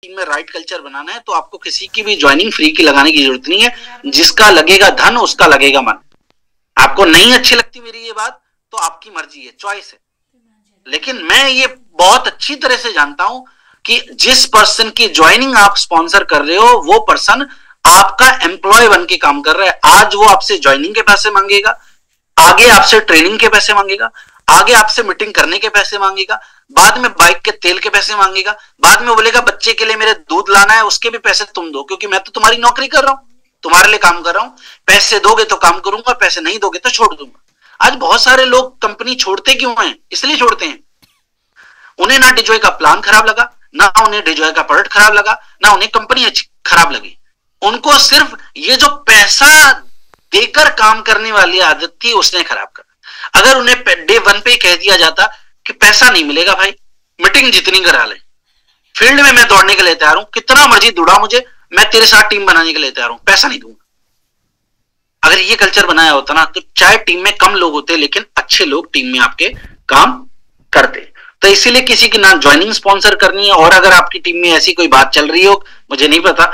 Team में right culture बनाना है तो आपको किसी की भी ज्वाइनिंग फ्री की लगाने की जरूरत नहीं है। जिसका लगेगा धन उसका लगेगा मन। आपको नहीं अच्छी लगती मेरी ये बात तो आपकी मर्जी है, चॉइस है, लेकिन मैं ये बहुत अच्छी तरह से जानता हूं कि जिस पर्सन की ज्वाइनिंग आप स्पॉन्सर कर रहे हो वो पर्सन आपका एम्प्लॉय बन के काम कर रहा है। आज वो आपसे ज्वाइनिंग के पैसे मांगेगा, आगे आपसे ट्रेनिंग के पैसे मांगेगा, आगे आपसे मीटिंग करने के पैसे मांगेगा, बाद में बाइक के तेल के पैसे मांगेगा, बाद में बोलेगा बच्चे के लिए मेरे दूध लाना है उसके भी पैसे तुम दो, क्योंकि मैं तो तुम्हारी नौकरी कर रहा हूं, तुम्हारे लिए काम कर रहा हूं, पैसे दोगे तो काम करूंगा, पैसे नहीं दोगे तो छोड़ दूंगा। आज बहुत सारे लोग कंपनी छोड़ते क्यों हैं? इसलिए छोड़ते हैं उन्हें ना डिजॉय का प्लान खराब लगा, ना उन्हें डिजॉय का प्रोडक्ट खराब लगा, ना उन्हें कंपनी अच्छी खराब लगी। उनको सिर्फ ये जो पैसा देकर काम करने वाली आदत थी उसने खराब कर। अगर उन्हें डे वन पे कह दिया जाता कि पैसा नहीं मिलेगा भाई, मीटिंग जितनी करा ले, फील्ड में मैं दौड़ने के लिए तैयार हूं, कितना मर्जी दौड़ा मुझे, मैं तेरे साथ टीम बनाने के लिए तैयार हूं, पैसा नहीं दूंगा। अगर ये कल्चर बनाया होता ना तो चाहे टीम में कम लोग होते लेकिन अच्छे लोग टीम में आपके काम करते। तो इसीलिए किसी की ना ज्वाइनिंग स्पॉन्सर करनी है, और अगर आपकी टीम में ऐसी कोई बात चल रही हो, मुझे नहीं पता,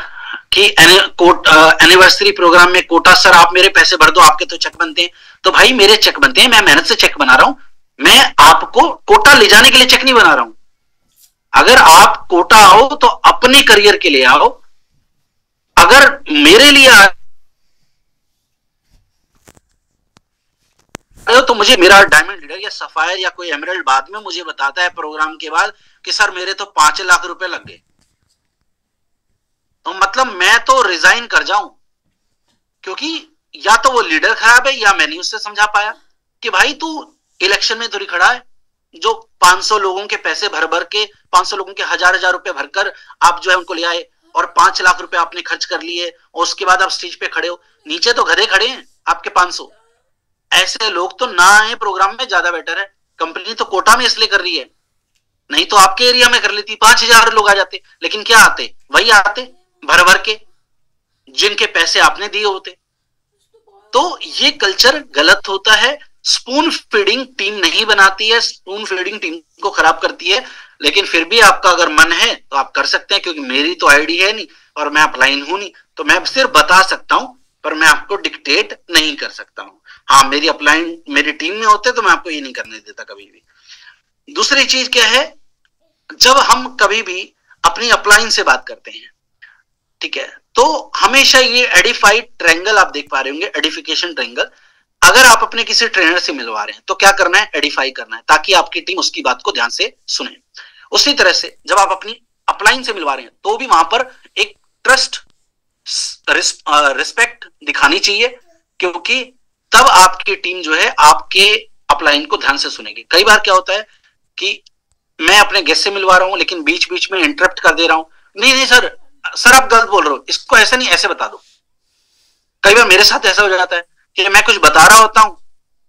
कि एनिवर्सरी प्रोग्राम में कोटा सर आप मेरे पैसे भर दो आपके तो चेक बनते हैं, तो भाई मेरे चेक बनते हैं, मैं मेहनत से चेक बना रहा हूं, मैं आपको कोटा ले जाने के लिए चेक नहीं बना रहा हूं। अगर आप कोटा आओ तो अपने करियर के लिए आओ, अगर मेरे लिए तो मुझे मेरा डायमंड लीडर या सफायर या कोई एमरल्ड बाद में मुझे बताता है प्रोग्राम के बाद कि सर मेरे तो 5 लाख रुपए लग गए, तो मतलब मैं तो रिजाइन कर जाऊं, क्योंकि या तो वो लीडर खराब है या मैं नहीं उससे समझा पाया कि भाई तू इलेक्शन में थोड़ी खड़ा है जो 500 लोगों के पैसे भर भर के, 500 लोगों के हजार हजार रुपए भरकर आप जो है उनको ले आए और 5 लाख रुपए आपने खर्च कर लिए और उसके बाद आप स्टेज पे खड़े हो, नीचे तो गधे खड़े हैं आपके 500। ऐसे लोग तो ना आए प्रोग्राम में, ज्यादा बेटर है। कंपनी तो कोटा में इसलिए कर रही है, नहीं तो आपके एरिया में कर लेती, 5000 लोग आ जाते, लेकिन क्या आते, वही आते भर भर के जिनके पैसे आपने दिए होते। तो ये कल्चर गलत होता है। स्पून फीडिंग टीम नहीं बनाती है, स्पून फीडिंग टीम को खराब करती है। लेकिन फिर भी आपका अगर मन है तो आप कर सकते हैं, क्योंकि मेरी तो आईडी है नहीं और मैं अपलाइन हूं नहीं, तो मैं सिर्फ बता सकता हूं पर मैं आपको डिक्टेट नहीं कर सकता हूं। हाँ, मेरी अपलाइन मेरी टीम में होते तो मैं आपको ये नहीं करने देता कभी भी। दूसरी चीज क्या है, जब हम कभी भी अपनी अपलाइन से बात करते हैं, ठीक है, तो हमेशा ये एडिफाइड ट्रायंगल आप देख पा रहे होंगे, एडिफिकेशन ट्रायंगल। अगर आप अपने किसी ट्रेनर से मिलवा रहे हैं तो क्या करना है, एडिफाई करना है, ताकि आपकी टीम उसकी बात को ध्यान से सुने। उसी तरह से जब आप अपनी अपलाइन से मिलवा रहे हैं तो भी वहां पर एक ट्रस्ट, रिस्पेक्ट दिखानी चाहिए, क्योंकि तब आपकी टीम जो है आपके अपलाइन को ध्यान से सुनेगी। कई बार क्या होता है कि मैं अपने गेस्ट से मिलवा रहा हूं लेकिन बीच बीच में इंटरप्ट कर दे रहा हूं, नहीं नहीं सर आप गलत बोल रहे हो, इसको ऐसे नहीं ऐसे बता दो। कई बार मेरे साथ ऐसा हो जाता है कि मैं कुछ बता रहा होता हूं,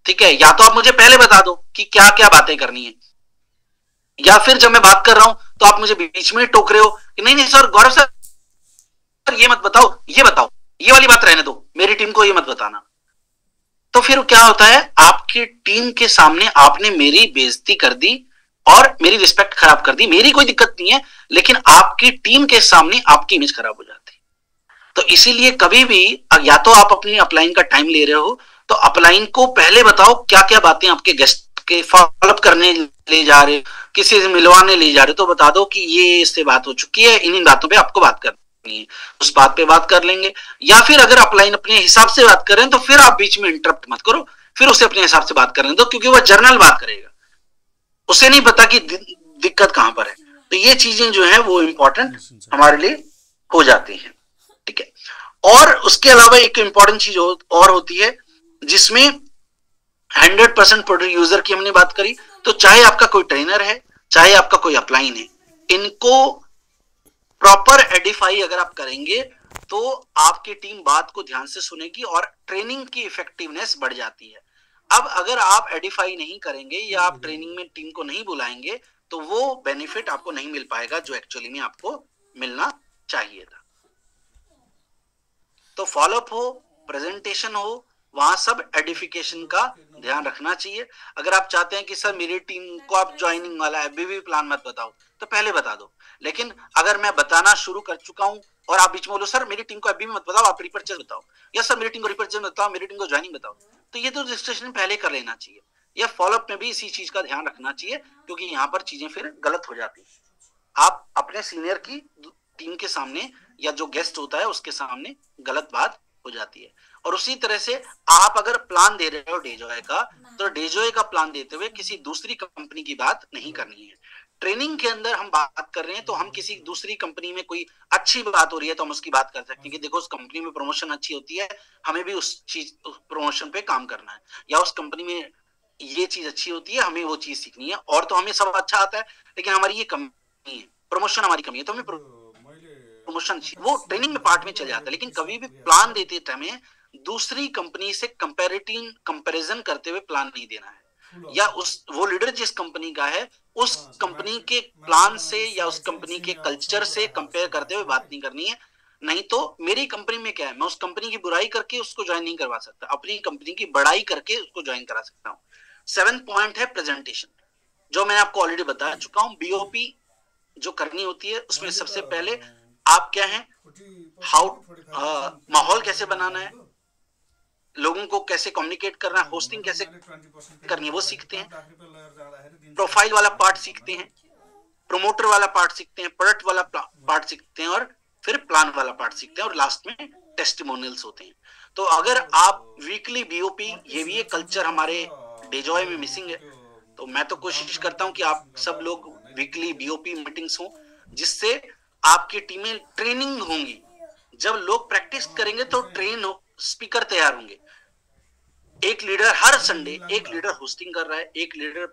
ठीक है, या तो आप मुझे पहले बता दो कि क्या क्या बातें करनी है, या फिर जब मैं बात कर रहा हूं तो आप मुझे बीच में टोक रहे हो कि नहीं नहीं सर गौरव सर ये मत बताओ, ये बताओ, ये वाली बात रहने दो, मेरी टीम को ये मत बताना। तो फिर क्या होता है, आपकी टीम के सामने आपने मेरी बेइज्जती कर दी और मेरी रिस्पेक्ट खराब कर दी। मेरी कोई दिक्कत नहीं है, लेकिन आपकी टीम के सामने आपकी इमेज खराब हो जाती। तो इसीलिए कभी भी या तो आप अपनी अपलाइन का टाइम ले रहे हो तो अपलाइन को पहले बताओ क्या क्या बातें आपके गेस्ट के फॉलोअप करने ले जा रहे हो, किसी से मिलवाने ले जा रहे हो, तो बता दो कि ये इससे बात हो चुकी है, इन बातों पे आपको बात करनी है, उस बात पे बात कर लेंगे। या फिर अगर अपलाइन अपने हिसाब से बात कर रहे हैं तो फिर आप बीच में इंटरप्ट मत करो, फिर उसे अपने हिसाब से बात करने दो, क्योंकि वह जर्नल बात करेगा, उसे नहीं पता कि दिक्कत कहां पर है। तो ये चीजें जो है वो इंपॉर्टेंट हमारे लिए हो जाती है, ठीक है। और उसके अलावा एक इंपॉर्टेंट चीज और होती है जिसमें 100% प्रोडक्ट यूजर की हमने बात करी, तो चाहे आपका कोई ट्रेनर है चाहे आपका कोई अपलाइन है, इनको प्रॉपर एडिफाई अगर आप करेंगे तो आपकी टीम बात को ध्यान से सुनेगी और ट्रेनिंग की इफेक्टिवनेस बढ़ जाती है। अब अगर आप एडिफाई नहीं करेंगे या आप ट्रेनिंग में टीम को नहीं बुलाएंगे तो वो बेनिफिट आपको नहीं मिल पाएगा जो एक्चुअली में आपको मिलना चाहिए था। तो फॉलोअप हो, प्रेजेंटेशन हो, वहां सब एडिफिकेशन का ध्यान रखना चाहिए। अगर आप चाहते हैं कि सर मेरी टीम को आप ज्वाइनिंग वाला है, अभी भी प्लान मत बताओ, तो पहले बता दो। लेकिन अगर मैं बताना शुरू कर चुका हूं और आप बीच में बोलो सर मेरी टीम को अभी भी मत बताओ, आप रिपर्चेज बताओ, या सर मेरी टीम को रिपर्चेज बताओ, मेरी टीम को ज्वाइनिंग बताओ, तो ये तो रजिस्ट्रेशन पहले कर लेना चाहिए। या फॉलोअप में भी इसी चीज का ध्यान रखना चाहिए, क्योंकि यहाँ पर चीजें फिर गलत हो जाती है। आप अपने सीनियर की टीम के सामने या जो गेस्ट होता है उसके सामने गलत बात हो जाती है। और उसी तरह से आप अगर प्लान दे रहे हो डेजॉय का, तो डेजॉय का प्लान देते हुए किसी दूसरी कंपनी की बात नहीं करनी है। ट्रेनिंग के अंदर हम बात कर रहे हैं तो हम किसी दूसरी कंपनी में कोई अच्छी बात हो रही है तो हम उसकी बात कर सकते हैं कि देखो उस कंपनी में प्रमोशन अच्छी होती है, हमें भी उस चीज प्रमोशन पे काम करना है, या उस कंपनी में ये चीज अच्छी होती है, हमें वो चीज सीखनी है। और तो हमें सब अच्छा आता है लेकिन हमारी ये कमी है, प्रमोशन हमारी कमी है, तो हमें प्रमोशन वो ट्रेनिंग में पार्ट में चल जाता है। लेकिन कभी भी प्लान देते टाइम दूसरी कंपनी से कंपैरिजन करते हुए प्लान नहीं देना है, या उस वो लीडर जिस कंपनी का है उस कंपनी के प्लान से या उस कंपनी के कल्चर से कंपेयर करते हुए बात नहीं करनी है। नहीं तो मेरी कंपनी में क्या है, मैं उस कंपनी की बुराई करके उसको ज्वाइन नहीं करवा सकता, अपनी कंपनी की बड़ाई करके उसको ज्वाइन करा सकता हूँ। 7th पॉइंट है प्रेजेंटेशन, जो मैंने आपको ऑलरेडी बता चुका हूँ। बीओपी जो करनी होती है उसमें सबसे पहले आप क्या है, हाउ माहौल कैसे बनाना है, लोगों को कैसे कम्युनिकेट करना है, होस्टिंग कैसे करनी है वो सीखते हैं, प्रोफाइल वाला पार्ट सीखते हैं, प्रोमोटर वाला पार्ट सीखते हैं, प्रोडक्ट वाला पार्ट सीखते हैं, और फिर प्लान वाला पार्ट सीखते हैं, और लास्ट में टेस्टिमोनियल्स होते हैं। तो अगर आप वीकली बीओपी, ये भी एक कल्चर हमारे डेजॉय में मिसिंग है, तो मैं तो कोशिश करता हूं कि आप सब लोग वीकली बीओपी मीटिंग्स हो, जिससे आपकी टीमें ट्रेनिंग होंगी। जब लोग प्रैक्टिस करेंगे तो ट्रेन स्पीकर तैयार होंगे। एक लीडर हर संडे, एक लीडर होस्टिंग कर रहा है, एक लीडर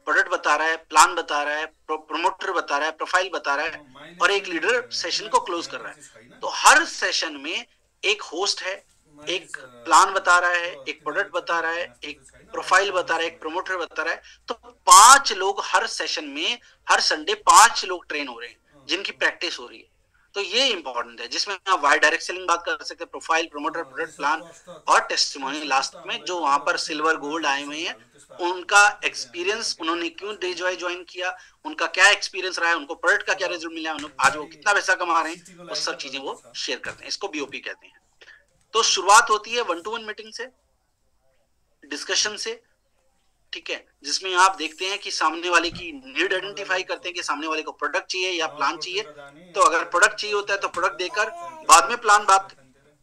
प्रोडक्ट बता रहा है, प्लान बता रहा है, प्रोमोटर बता रहा है, प्रोफाइल बता रहा है, और एक लीडर सेशन को क्लोज कर रहा है। तो हर सेशन में एक होस्ट है, एक प्लान बता रहा है, एक प्रोडक्ट बता रहा है, एक प्रोफाइल बता रहा है, एक प्रोमोटर बता रहा है। तो 5 लोग हर सेशन में, हर संडे 5 लोग ट्रेन हो रहे हैं जिनकी प्रैक्टिस हो रही है। तो ये इंपॉर्टेंट है, जिसमें आप वाई डायरेक्ट सेलिंग बात कर सकते हैं, प्रोफाइल, प्रोमोटर, प्रोडक्ट, प्लान और टेस्टिमोनी लास्ट में। जो वहां पर सिल्वर गोल्ड आए हुए हैं उनका एक्सपीरियंस, उन्होंने क्यों डेजॉय ज्वाइन किया, उनका क्या एक्सपीरियंस रहा है, उनको प्रोडक्ट का क्या रिजल्ट मिला, आज वो कितना पैसा कमा रहे हैं, वो सब चीजें वो शेयर करते हैं। इसको बीओपी कहते हैं। तो शुरुआत होती है 1-to-1 मीटिंग से, डिस्कशन से, ठीक है, जिसमें आप देखते हैं कि सामने वाले की नीड आइडेंटिफाई करते हैं कि सामने वाले को प्रोडक्ट चाहिए या प्लान चाहिए। तो अगर प्रोडक्ट चाहिए होता है तो प्रोडक्ट देकर बाद में प्लान बात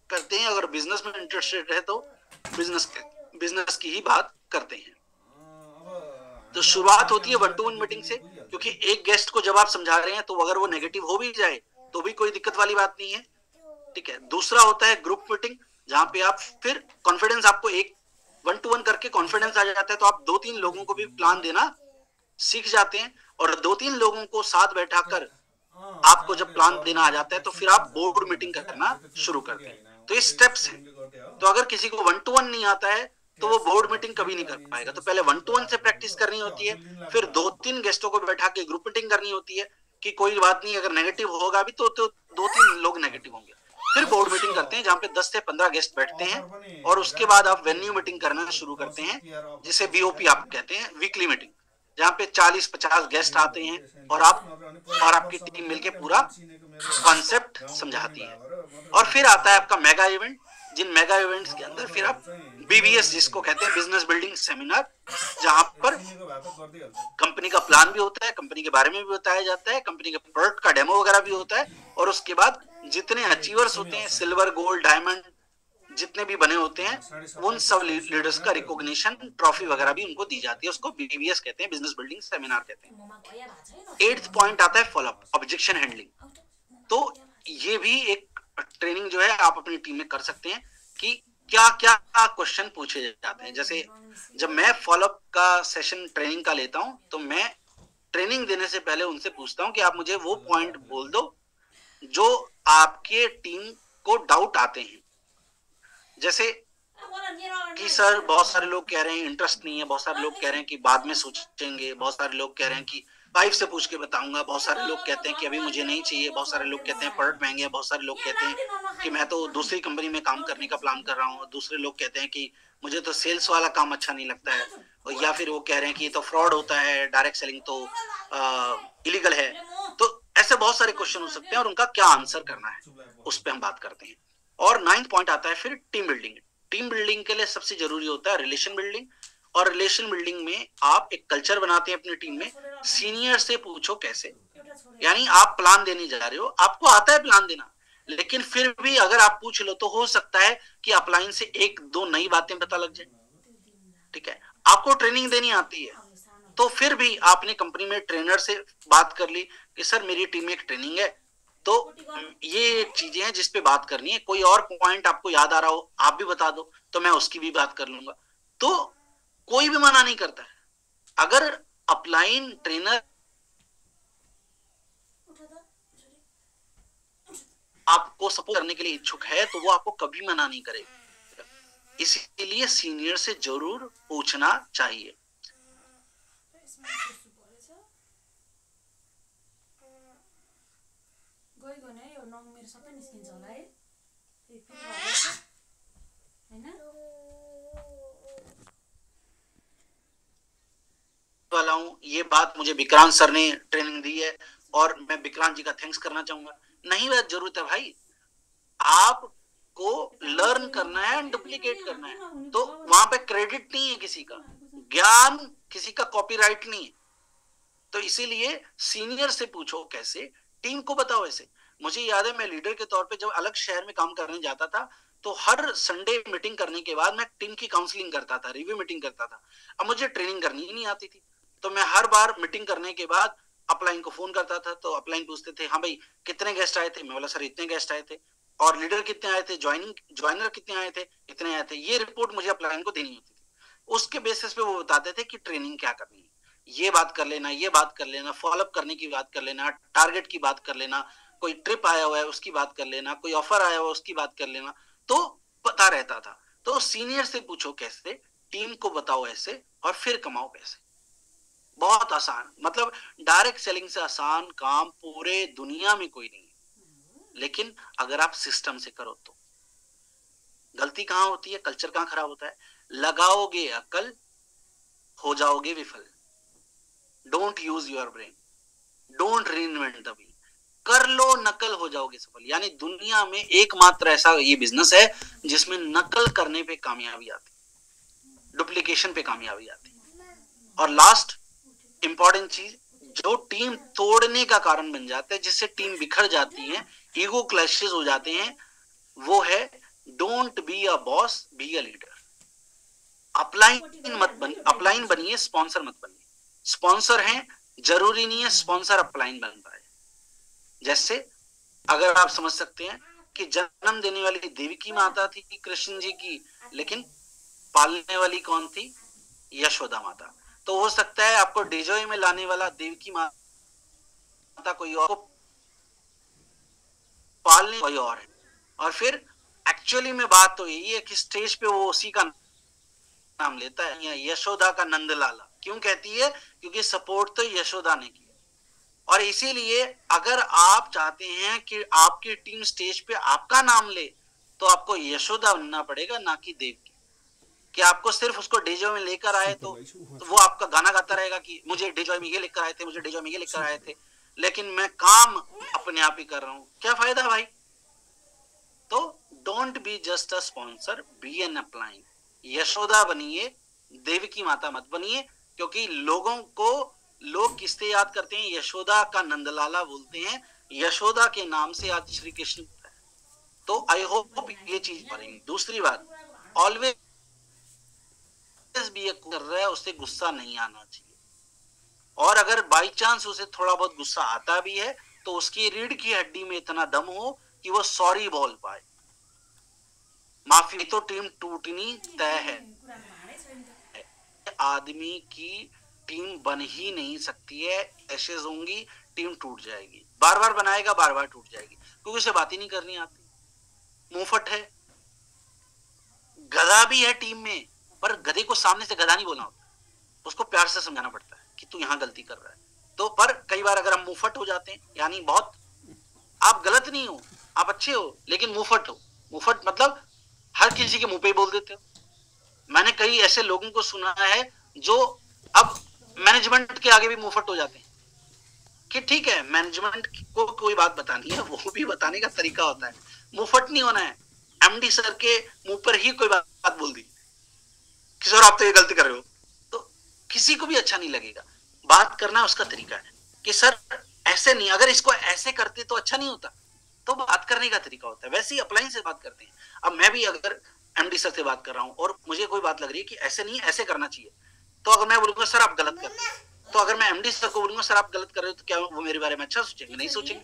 करते हैं। अगर बिजनेस में इंटरेस्टेड है तो बिजनेस की ही बात करते हैं। तो शुरुआत होती है 1-to-1 मीटिंग से, क्योंकि एक गेस्ट को जब आप समझा रहे हैं तो अगर वो नेगेटिव हो भी जाए तो भी कोई दिक्कत वाली बात नहीं है, ठीक है। दूसरा होता है ग्रुप मीटिंग, जहां पे आप फिर कॉन्फिडेंस, आपको एक 1-to-1 करके कॉन्फिडेंस आ जाता है, तो आप 2-3 लोगों को भी प्लान देना सीख जाते हैं। और 2-3 लोगों को साथ बैठाकर आपको जब प्लान देना आ जाता है तो फिर आप बोर्ड मीटिंग करना शुरू करते हैं। तो ये स्टेप्स हैं। तो अगर किसी को 1-to-1 नहीं आता है तो वो बोर्ड मीटिंग कभी नहीं कर पाएगा। तो पहले 1-to-1 से प्रैक्टिस करनी होती है, फिर 2-3 गेस्टों को बैठा के ग्रुप मीटिंग करनी होती है कि कोई बात नहीं, अगर नेगेटिव होगा भी तो 2-3 लोग नेगेटिव होंगे। फिर बोर्ड मीटिंग करते हैं जहां पे 10 से 15 गेस्ट बैठते हैं, और उसके बाद आप वेन्यू मीटिंग करना शुरू करते हैं, जिसे बीओपी आप कहते हैं, वीकली मीटिंग, जहां पे 40-50 गेस्ट आते हैं और आपकी टीम मिलके पूरा कॉन्सेप्ट समझाती है। और फिर आता है आपका मेगा इवेंट, जिन मेगा इवेंट्स के अंदर फिर आप बीबीएस, जिसको कहते हैं बिजनेस बिल्डिंग सेमिनार, जहां पर कंपनी का प्लान भी होता है, कंपनी के बारे में भी बताया जाता है, कंपनी के प्रोडक्ट का डेमो वगैरह भी होता है, और उसके बाद जितने अचीवर्स होते हैं, सिल्वर, गोल्ड, डायमंड जितने भी बने होते हैं, उन सब लीडर्स का रिकॉग्निशन, ट्रॉफी वगैरह भी उनको दी जाती है। उसको बीबीएस कहते हैं, बिजनेस बिल्डिंग सेमिनार कहते हैं। 8th पॉइंट आता है फॉलोअप, ऑब्जेक्शन हैंडलिंग। तो ये भी एक ट्रेनिंग जो है आप अपनी टीम में कर सकते हैं कि क्या क्या क्वेश्चन पूछे जाते हैं। जैसे जब मैं फॉलोअप का सेशन ट्रेनिंग का लेता हूं तो मैं ट्रेनिंग देने से पहले उनसे पूछता हूं कि आप मुझे वो पॉइंट बोल दो जो आपके टीम को डाउट आते हैं। जैसे कि सर बहुत सारे लोग कह रहे हैं इंटरेस्ट नहीं है, बहुत सारे लोग कह रहे हैं कि बाद में सोचेंगे, बहुत सारे लोग कह रहे हैं कि वाइफ से पूछ के बताऊंगा। बहुत सारे लोग कहते हैं कि अभी मुझे नहीं चाहिए, बहुत सारे लोग कहते हैं प्रोडक्ट महंगे हैं, बहुत सारे लोग कहते हैं कि मैं तो दूसरी कंपनी में काम करने का प्लान कर रहा हूँ, दूसरे लोग कहते हैं कि मुझे तो सेल्स वाला काम अच्छा नहीं लगता है, या फिर वो कह रहे हैं कि ये तो फ्रॉड होता है, डायरेक्ट सेलिंग तो इलीगल है। तो ऐसे बहुत सारे क्वेश्चन हो सकते हैं और उनका क्या आंसर करना है उस पर हम बात करते हैं। और 9th पॉइंट आता है फिर टीम बिल्डिंग। टीम बिल्डिंग के लिए सबसे जरूरी होता है रिलेशन बिल्डिंग। और रिलेशन बिल्डिंग में आप एक कल्चर बनाते हैं अपनी टीम में। सीनियर से पूछो कैसे, यानी आप प्लान देने जा रहे हो, आपको आता है प्लान देना, लेकिन फिर भी अगर आप पूछ लो तो हो सकता है कि अपलाइन से एक दो नई बातें पता लग जाए। ठीक है, आपको ट्रेनिंग देनी आती है तो फिर भी आपने कंपनी में ट्रेनर से बात कर ली कि सर मेरी टीम में एक ट्रेनिंग है, तो ये चीजें हैं जिस पे बात करनी है, कोई और पॉइंट आपको याद आ रहा हो आप भी बता दो तो मैं उसकी भी बात कर लूंगा। तो कोई भी मना नहीं करता है। अगर अपलाइन ट्रेनर आपको सपोर्ट करने के लिए इच्छुक है तो वो आपको कभी मना नहीं करेगा। इसीलिए सीनियर से जरूर पूछना चाहिए। वाला हूं, ये बात मुझे विक्रांत सर ने ट्रेनिंग दी है और मैं विक्रांत जी का थैंक्स करना चाहूंगा। नहीं बात जरूरत है भाई, आपको लर्न करना है, डुप्लीकेट करना है, तो वहां पे क्रेडिट नहीं है किसी का, ज्ञान किसी का कॉपीराइट नहीं है। तो इसीलिए सीनियर से पूछो कैसे, टीम को बताओ ऐसे। मुझे याद है मैं लीडर के तौर पे जब अलग शहर में काम करने जाता था तो हर संडे मीटिंग करने के बाद मैं टीम की काउंसलिंग करता था, रिव्यू मीटिंग करता था। अब मुझे ट्रेनिंग करनी ही नहीं आती थी, तो मैं हर बार मीटिंग करने के बाद अपलाइन को फोन करता था, तो अपलाइन पूछते थे हाँ भाई कितने गेस्ट आए थे, मैं बोला सर इतने गेस्ट आए थे। और लीडर कितने आए थे, ज्वाइनर कितने आए थे, इतने आए थे। ये रिपोर्ट मुझे अपलाइन को देनी होती थी। उसके बेसिस पे वो बताते थे कि ट्रेनिंग क्या करनी है, ये बात कर लेना, ये बात कर लेना, फॉलोअप करने की बात कर लेना, टारगेट की बात कर लेना, कोई ट्रिप आया हुआ है उसकी बात कर लेना, कोई ऑफर आया हुआ है उसकी बात कर लेना, तो पता रहता था। तो सीनियर से पूछो कैसे, टीम को बताओ ऐसे, और फिर कमाओ पैसे। बहुत आसान, मतलब डायरेक्ट सेलिंग से आसान काम पूरे दुनिया में कोई नहीं है। लेकिन अगर आप सिस्टम से करो तो गलती कहां होती है, कल्चर कहां खराब होता है, लगाओगे अकल हो जाओगे विफल। Don't use your brain, don't reinvent the wheel. कर लो नकल हो जाओगे सफल। यानी दुनिया में एकमात्र ऐसा ये बिजनेस है जिसमें नकल करने पे कामयाबी आती, डुप्लीकेशन पे कामयाबी आती। और लास्ट इंपॉर्टेंट चीज जो टीम तोड़ने का कारण बन जाता है, जिससे टीम बिखर जाती है, ईगो क्लैशेस हो जाते हैं, वो है don't be a boss, be a leader. Upline बनिए, स्पॉन्सर मत बनिए। स्पॉन्सर हैं, जरूरी नहीं है स्पॉन्सर अपलाइन बन पाए। जैसे अगर आप समझ सकते हैं कि जन्म देने वाली देवकी माता थी कृष्ण जी की, लेकिन पालने वाली कौन थी, यशोदा माता। तो हो सकता है आपको डिजोय में लाने वाला देवकी माता कोई और, पालने कोई और है। और फिर एक्चुअली में बात तो यही है कि स्टेज पे वो उसी का नाम लेता है, यशोदा का नंद लाला। क्यों कहती है, क्योंकि सपोर्ट तो यशोदा ने किया। और इसीलिए अगर आप चाहते हैं कि आपकी टीम स्टेज पे आपका नाम ले तो आपको यशोदा बनना पड़ेगा, ना कि देवकी। कि आपको सिर्फ उसको डेजो में लेकर आए तो वो आपका गाना गाता रहेगा कि मुझे डेजो में ये लेकर आए थे, मुझे डेजो में ये लेकर आए थे, लेकिन मैं काम अपने आप ही कर रहा हूं, क्या फायदा भाई। तो don't be just a sponsor, be an upline. Yashoda बनिए, देवकी माता मत बनिए। क्योंकि लोग किससे याद करते हैं, यशोदा का नंदलाला बोलते हैं, यशोदा के नाम से आज श्री कृष्ण। तो आई होप ये चीज पढ़ेंगे। दूसरी बात, ऑलवेज भी कर रहा है उससे गुस्सा नहीं आना चाहिए। और अगर बाई चांस उसे थोड़ा बहुत गुस्सा आता भी है तो उसकी रीढ़ की हड्डी में इतना दम हो कि वो सॉरी बोल पाए, माफी तो टीम टूटनी तय है। आदमी की टीम बन ही नहीं सकती है, एशेज होंगी, टीम टूट जाएगी। बार बार बनाएगा, बार बार टूट जाएगी, क्योंकि उसे बात ही नहीं करनी आती, मुंहफट है। गधा भी है टीम में, पर गधे को सामने से गधा नहीं बोलना होता, उसको प्यार से समझाना पड़ता है कि तू यहां गलती कर रहा है। तो पर कई बार अगर हम मुंहफट हो जाते हैं, यानी बहुत आप गलत नहीं हो, आप अच्छे हो, लेकिन मुंहफट हो। मुंहफट मतलब हर किसी के मुंह पे ही बोल देते हो। मैंने कई ऐसे लोगों को सुना है जो अब मैनेजमेंट के आगे भी मुंहफट हो जाते हैं कि ठीक है मैनेजमेंट को कोई बात बतानी है, वो भी बताने का तरीका होता है, मुंहफट नहीं होना है। एमडी सर के मुंह पर ही कोई बात बोल दी कि सर आप तो ये गलती कर रहे हो, तो किसी को भी अच्छा नहीं लगेगा। बात करना उसका तरीका है कि सर ऐसे नहीं, अगर इसको ऐसे करते तो अच्छा नहीं होता, तो बात करने का तरीका होता है। वैसे ही अप्लाइन से बात करते हैं। अब मैं भी अगर एमडी सर से बात कर रहा हूं और मुझे कोई बात लग रही है कि ऐसे नहीं ऐसे करना चाहिए, तो अगर मैं बोलूंगा सर आप गलत कर रहे हैं, तो अगर मैं एमडी सर को बोलूंगा सर आप गलत कर रहे हो, तो क्या वो मेरे बारे में अच्छा सोचेंगे? नहीं सोचेंगे।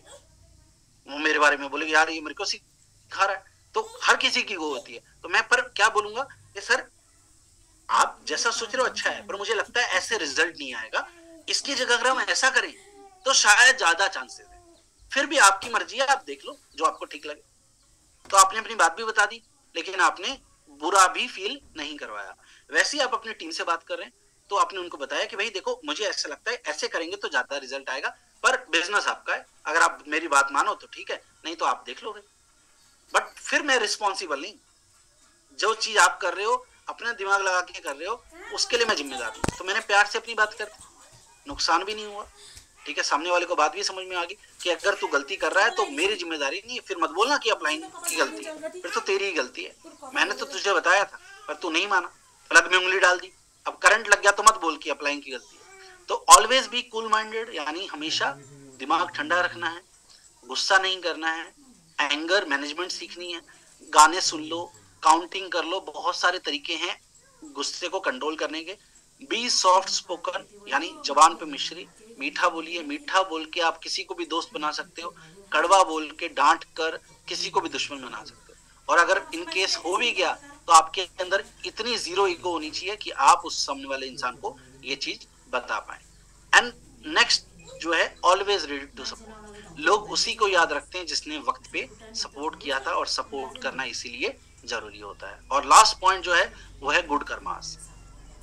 वो मेरे बारे में बोलेंगे यार ये मेरे को सिखा रहा है। तो हर किसी की वो होती है। तो मैं पर क्या बोलूंगा कि सर आप जैसा सोच रहे हो अच्छा है, पर मुझे लगता है ऐसे रिजल्ट नहीं आएगा, इसकी जगह अगर हम ऐसा करें तो शायद ज्यादा चांसेस है। फिर भी आपकी मर्जी है, आप देख लो जो आपको ठीक लगे। तो आपने अपनी बात भी बता दी, लेकिन आपने बुरा भी फील नहीं करवाया। वैसे ही आप अपनी टीम से बात कर रहे हैं, तो आपने उनको बताया कि भाई देखो मुझे ऐसा लगता है ऐसे करेंगे तो ज्यादा रिजल्ट आएगा, पर बिजनेस आपका है, अगर आप मेरी बात मानो तो ठीक है, नहीं तो आप देख लोगे। बट फिर मैं रिस्पॉन्सिबल नहीं, जो चीज आप कर रहे हो अपना दिमाग लगा के कर रहे हो, उसके लिए मैं जिम्मेदार हूं। तो मैंने प्यार से अपनी बात कर दी, नुकसान भी नहीं हुआ, ठीक है। सामने वाले को बात भी समझ में आ गई कि अगर तू गलती कर रहा है तो मेरी जिम्मेदारी नहीं है। फिर मत बोलना कि अपलाइन की गलती है, फिर तो तेरी ही गलती है। मैंने तो तुझे बताया था पर तू नहीं माना, प्लग में उंगली डाल दी, अब करंट लग गया तो मत बोल कि अपलाइन की गलती है। तो ऑलवेज बी कूल माइंडेड, यानी हमेशा दिमाग ठंडा रखना है, गुस्सा नहीं करना है, एंगर मैनेजमेंट सीखनी है। गाने सुन लो, काउंटिंग कर लो, बहुत सारे तरीके हैं गुस्से को कंट्रोल करने के। बी सॉफ्ट स्पोकन, यानी जबान पे मिश्री, मीठा बोलिए। मीठा बोल के आप किसी को भी दोस्त बना सकते हो, कड़वा बोल के डांट कर किसी को भी दुश्मन बना सकते हो। और अगर इन केस हो भी गया तो आपके अंदर इतनी जीरो ईगो होनी चाहिए कि आप उस सामने वाले इंसान को ये चीज बता पाए। एंड नेक्स्ट जो है, ऑलवेज रेडी टू सपोर्ट। लोग उसी को याद रखते हैं जिसने वक्त पे सपोर्ट किया था, और सपोर्ट करना इसीलिए जरूरी होता है। और लास्ट पॉइंट जो है वो है गुड कर्मास।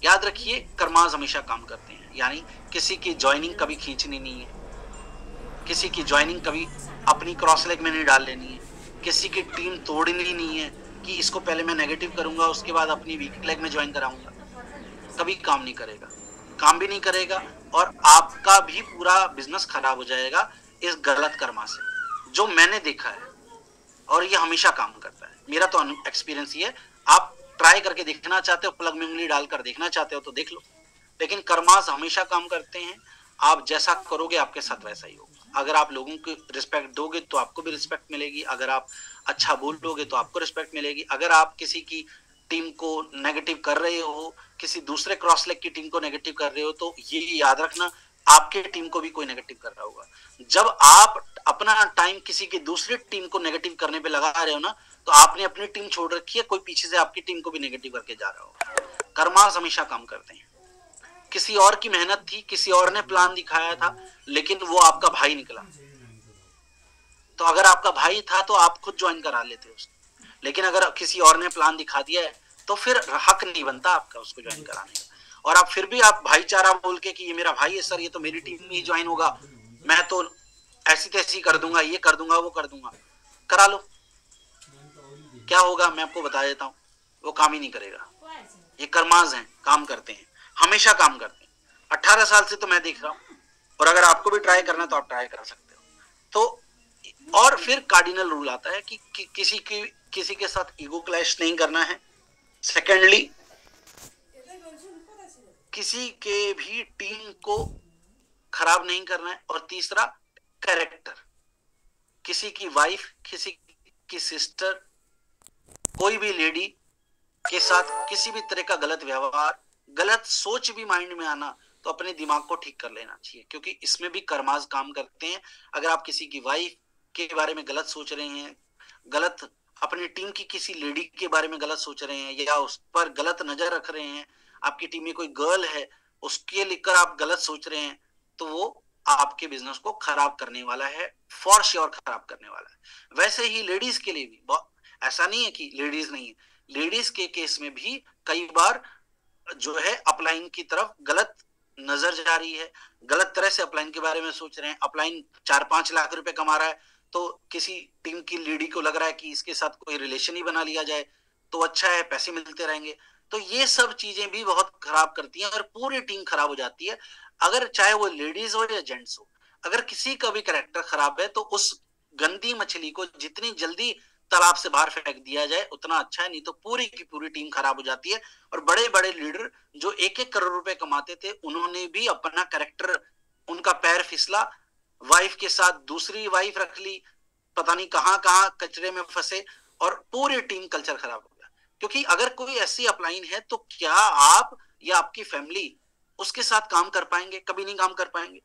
याद रखिए कर्मास हमेशा काम करते हैं, यानी किसी की ज्वाइनिंग कभी खींचनी नहीं है, किसी की ज्वाइनिंग कभी अपनी क्रॉस लेग में नहीं डाल लेनी है, किसी की टीम तोड़नी नहीं है कि इसको पहले मैं नेगेटिव करूंगा उसके बाद अपनी वीक लेग में ज्वाइन कराऊंगा। कभी काम नहीं करेगा, काम भी नहीं करेगा, और आपका भी पूरा बिजनेस खराब हो जाएगा इस गलत कर्मा से, जो मैंने देखा है। और ये हमेशा काम करता है, मेरा तो एक्सपीरियंस ये है। आप ट्राई करके देखना चाहते हो, प्लग में उंगली डालकर देखना चाहते हो तो देख लो, लेकिन कर्मास हमेशा काम करते हैं। आप जैसा करोगे आपके साथ वैसा ही होगा। अगर आप लोगों को रिस्पेक्ट दोगे तो आपको भी रिस्पेक्ट मिलेगी, अगर आप अच्छा बोलोगे तो आपको रिस्पेक्ट मिलेगी। अगर आप किसी की टीम को नेगेटिव कर रहे हो, किसी दूसरे क्रॉस लेग की टीम को नेगेटिव कर रहे हो, तो ये याद रखना आपके टीम को भी कोई नेगेटिव कर रहा होगा। जब आप अपना टाइम किसी की दूसरी टीम को नेगेटिव करने पे लगा रहे हो ना, तो आपने अपनी टीम छोड़ रखी है, कोई पीछे से आपकी टीम को भी नेगेटिव करके जा रहा होगा। कर्मास हमेशा काम करते हैं। किसी और की मेहनत थी, किसी और ने प्लान दिखाया था, लेकिन वो आपका भाई निकला। तो अगर आपका भाई था तो आप खुद ज्वाइन करा लेते उसको, लेकिन अगर किसी और ने प्लान दिखा दिया है तो फिर हक नहीं बनता आपका उसको ज्वाइन कराने का। और आप फिर भी आप भाईचारा बोल के कि ये मेरा भाई है सर, ये तो मेरी टीम में ही ज्वाइन होगा, मैं तो ऐसी तैसी कर दूंगा, ये कर दूंगा, वो कर दूंगा, करा लो। क्या होगा मैं आपको बता देता हूँ, वो काम ही नहीं करेगा। ये कर्माज हैं, काम करते हैं, हमेशा काम करते हैं। 18 साल से तो मैं देख रहा हूँ, और अगर आपको भी ट्राई करना है तो आप ट्राई कर सकते हो। तो और फिर कार्डिनल रूल आता है कि किसी के साथ ईगो क्लैश नहीं करना है। सेकेंडली, किसी के भी टीम को खराब नहीं करना है। और तीसरा, कैरेक्टर। किसी की वाइफ, किसी की सिस्टर, कोई भी लेडी के साथ किसी भी तरह का गलत व्यवहार, गलत सोच भी माइंड में आना, तो अपने दिमाग को ठीक कर लेना चाहिए, क्योंकि इसमें भी कर्माज काम करते हैं। अगर आप किसी की वाइफ के बारे में गलत सोच रहे हैं, गलत अपनी टीम की किसी लेडी के बारे में गलत सोच रहे हैं, या उस पर गलत नजर रख रहे हैं, आपकी टीम में कोई गर्ल है उसके लेकर आप गलत सोच रहे हैं, तो वो आपके बिजनेस को खराब करने वाला है, फॉर श्योर खराब करने वाला है। वैसे ही लेडीज के लिए भी ऐसा नहीं है कि लेडीज नहीं है, लेडीज के केस में भी कई बार जो है अपलाइन की तरफ गलत नजर जा रही है, गलत तरह से अपलाइन के बारे में सोच रहे हैं, अपलाइन 4-5 लाख रुपए कमा रहा है तो किसी टीम की लीडी को लग रहा है कि इसके साथ कोई रिलेशन ही बना लिया जाए तो अच्छा है, पैसे मिलते रहेंगे। तो ये सब चीजें भी बहुत खराब करती हैं और पूरी टीम खराब हो जाती है। अगर चाहे वो लेडीज हो या जेंट्स हो, अगर किसी का भी कैरेक्टर खराब है तो उस गंदी मछली को जितनी जल्दी तालाब से बाहर फेंक दिया जाए उतना अच्छा है, नहीं तो पूरी की पूरी टीम खराब हो जाती है। और बड़े बड़े लीडर जो 1-1 करोड़ रुपए कमाते थे, उन्होंने भी अपना कैरेक्टर, उनका पैर फिसला, वाइफ के साथ दूसरी वाइफ रख ली, पता नहीं कहां कहां कचरे में फंसे और पूरी टीम कल्चर खराब हो गया। क्योंकि अगर कोई ऐसी अपलाइन है तो क्या आप या आपकी फैमिली उसके साथ काम कर पाएंगे? कभी नहीं काम कर पाएंगे।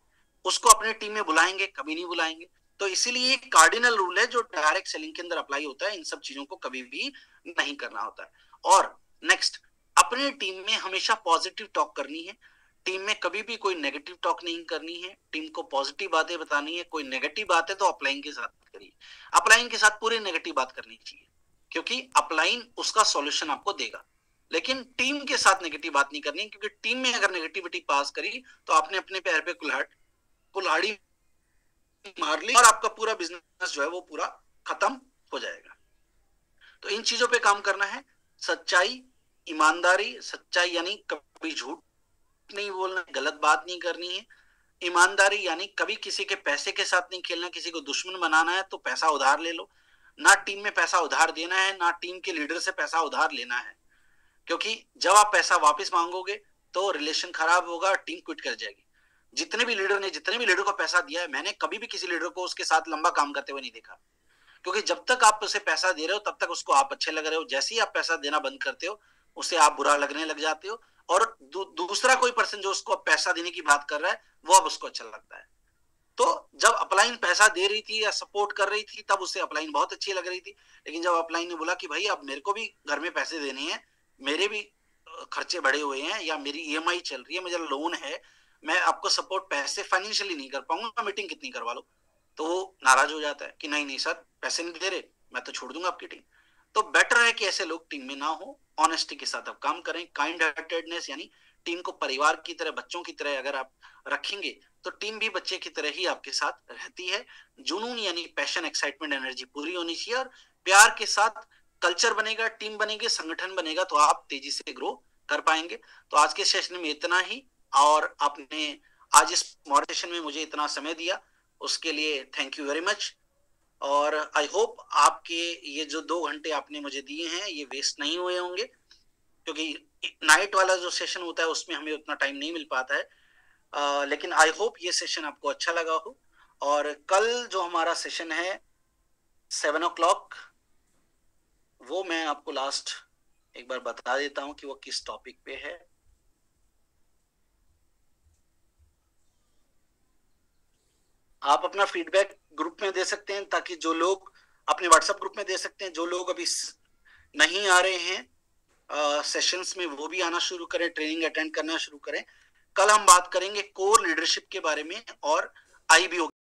उसको अपने टीम में बुलाएंगे? कभी नहीं बुलाएंगे। तो इसीलिए एक कार्डिनल रूल है जो डायरेक्ट सेलिंग के अंदर अप्लाई होता है, इन सब चीजों को कभी भी नहीं करना होता है। और नेक्स्ट, अपनी टीम में हमेशा पॉजिटिव टॉक करनी है। टीम में कभी भी कोई नेगेटिव टॉक नहीं करनी है, टीम को पॉजिटिव बातें बतानी है। कोई नेगेटिव बात है तो अपलाइन के साथ करिए, अपलाइन के साथ पूरी नेगेटिव बात करनी चाहिए, क्योंकि अपलाइन उसका सॉल्यूशन आपको देगा। लेकिन टीम के साथ नेगेटिव बात नहीं करनी, क्योंकि टीम में अगर नेगेटिविटी पास करी तो आपने अपने पैर पे कुल्हाड़ी मार ली और आपका पूरा बिजनेस जो है वो पूरा खत्म हो जाएगा। तो इन चीजों पे काम करना है। सच्चाई, ईमानदारी, सच्चाई यानी कभी झूठ नहीं बोलना, गलत बात नहीं करनी है। ईमानदारी यानी कभी किसी के पैसे के साथ नहीं खेलना, किसी को दुश्मन बनाना है तो पैसा उधार ले लो, ना टीम में पैसा उधार देना है, ना टीम के लीडर से पैसा उधार लेना है। क्योंकि जब आप पैसा वापस मांगोगे तो रिलेशन खराब होगा, टीम क्विट कर जाएगी। जितने भी लीडर को पैसा दिया है, मैंने कभी भी किसी लीडर को उसके साथ लंबा काम करते हुए नहीं देखा। क्योंकि जब तक आप उसे पैसा दे रहे हो तब तक उसको आप अच्छे लग रहे हो, जैसे ही आप पैसा देना बंद करते हो उसे आप बुरा लगने लग जाते हो, और दूसरा कोई पर्सन जो उसको पैसा देने की बात कर रहा है वो अब उसको अच्छा लगता है। तो जब अपलाइन पैसा दे रही थी या सपोर्ट कर रही थी तब उसे अपलाइन बहुत अच्छी लग रही थी, लेकिन जब अपलाइन ने बोला कि भाई अब मेरे को भी घर में पैसे देने हैं, मेरे भी खर्चे बढ़े हुए हैं, या मेरी ईएमआई चल रही है, मेरा लोन है, मैं आपको सपोर्ट पैसे फाइनेंशियली नहीं कर पाऊंगा, मीटिंग कितनी करवा लो। तो वो नाराज हो जाता है कि नहीं नहीं सर, पैसे नहीं दे रहे, मैं तो छोड़ दूंगा आपकी टीम। तो बेटर है कि ऐसे लोग टीम में ना हो, ऑनेस्टी के साथ आप काम करें। काइंड हार्टेडनेस यानी टीम को परिवार की तरह, बच्चों की तरह अगर आप रखेंगे तो टीम भी बच्चे की तरह ही आपके साथ रहती है। जुनून यानी पैशन, एक्साइटमेंट, एनर्जी पूरी होनी चाहिए, और प्यार के साथ कल्चर बनेगा, टीम बनेगी, संगठन बनेगा, तो आप तेजी से ग्रो कर पाएंगे। तो आज के सेशन में इतना ही, और आपने आज इस मॉडरेशन में मुझे इतना समय दिया उसके लिए थैंक यू वेरी मच। और आई होप आपके ये जो 2 घंटे आपने मुझे दिए हैं ये वेस्ट नहीं हुए होंगे, क्योंकि नाइट वाला जो सेशन होता है उसमें हमें उतना टाइम नहीं मिल पाता है। लेकिन आई होप ये सेशन आपको अच्छा लगा हो। और कल जो हमारा सेशन है 7 o'clock, वो मैं आपको लास्ट एक बार बता देता हूं कि वो किस टॉपिक पे है। आप अपना फीडबैक ग्रुप में दे सकते हैं, ताकि जो लोग अपने व्हाट्सएप ग्रुप में दे सकते हैं, जो लोग अभी नहीं आ रहे हैं सेशंस में वो भी आना शुरू करें, ट्रेनिंग अटेंड करना शुरू करें। कल हम बात करेंगे कोर लीडरशिप के बारे में और आईबीओ